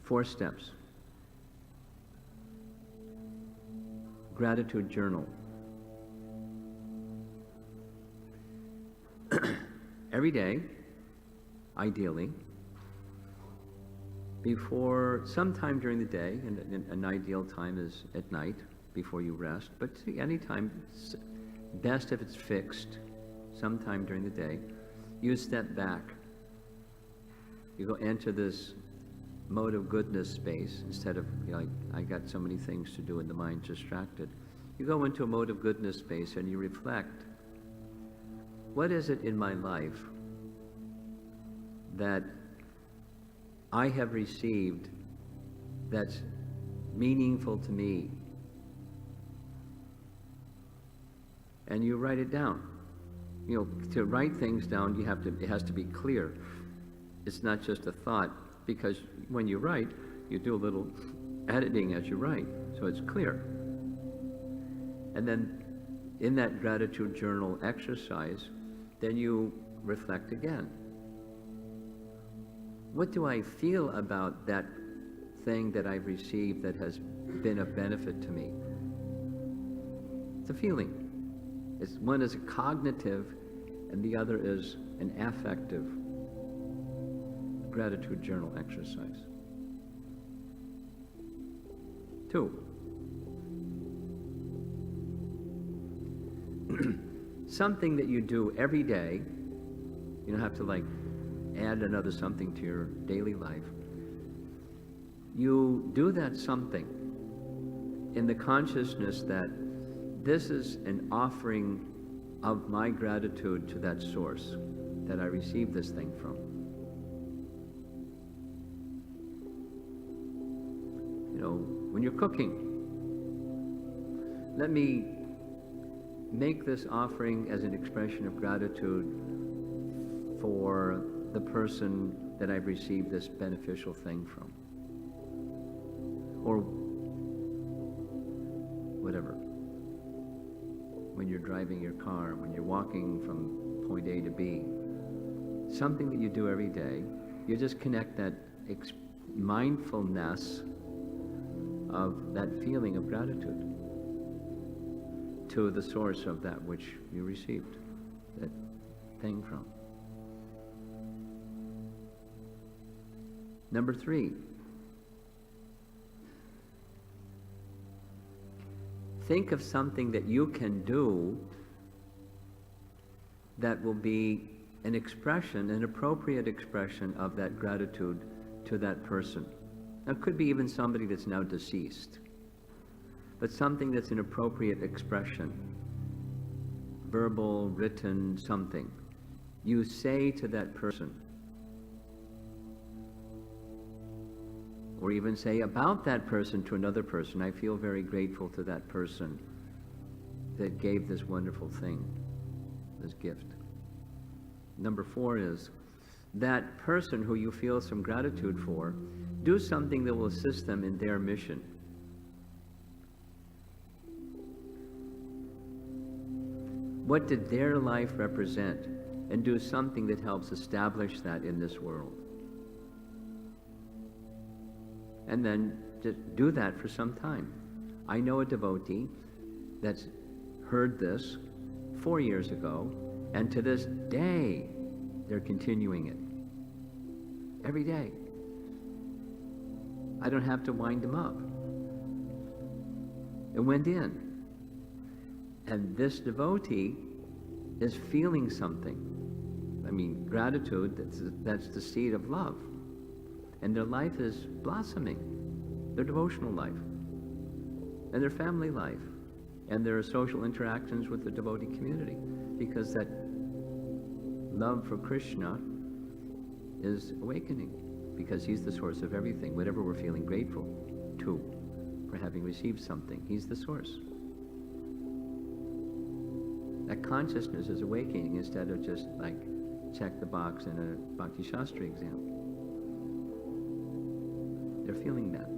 4 steps. Gratitude journal. Every day, ideally, before sometime during the day, and an ideal time is at night before you rest, but any time, best if it's fixed, sometime during the day, you step back. You go enter this mode of goodness space instead of, like, I got so many things to do and the mind's distracted. You go into a mode of goodness space and you reflect, what is it in my life that I have received that's meaningful to me? And you write it down. You know, to write things down, it has to be clear. It's not just a thought, because when you write, you do a little editing as you write, so it's clear. And then in that gratitude journal exercise, then you reflect again. What do I feel about that thing that I've received that has been of benefit to me? It's a feeling. One is a cognitive and the other is an affective gratitude journal exercise. 2. Something that you do every day. You don't have to add another something to your daily life. You do that something in the consciousness that this is an offering of my gratitude to that source that I received this thing from. You know, when you're cooking, let me make this offering as an expression of gratitude for the person that I've received this beneficial thing from. Or whatever. When you're driving your car, when you're walking from point A to B, something that you do every day, you just connect that mindfulness of that feeling of gratitude to the source of that which you received that thing from. Number 3, think of something that you can do that will be an expression, an appropriate expression of that gratitude to that person. Now, it could be even somebody that's now deceased, but something that's an appropriate expression, verbal, written, something. You say to that person, or even say about that person to another person, I feel very grateful to that person that gave this wonderful thing, this gift. Number 4 is that person who you feel some gratitude for, do something that will assist them in their mission. What did their life represent? And do something that helps establish that in this world. And then just do that for some time. I know a devotee that's heard this 4 years ago, and to this day, they're continuing it. Every day. I don't have to wind them up. It went in. And this devotee is feeling something. I mean, gratitude, that's the seed of love. And their life is blossoming, their devotional life, and their family life, and their social interactions with the devotee community, because that love for Krishna is awakening, because he's the source of everything. Whatever we're feeling grateful to for having received something, he's the source. That consciousness is awakening instead of just check the box in a Bhakti Shastri exam. They're feeling that.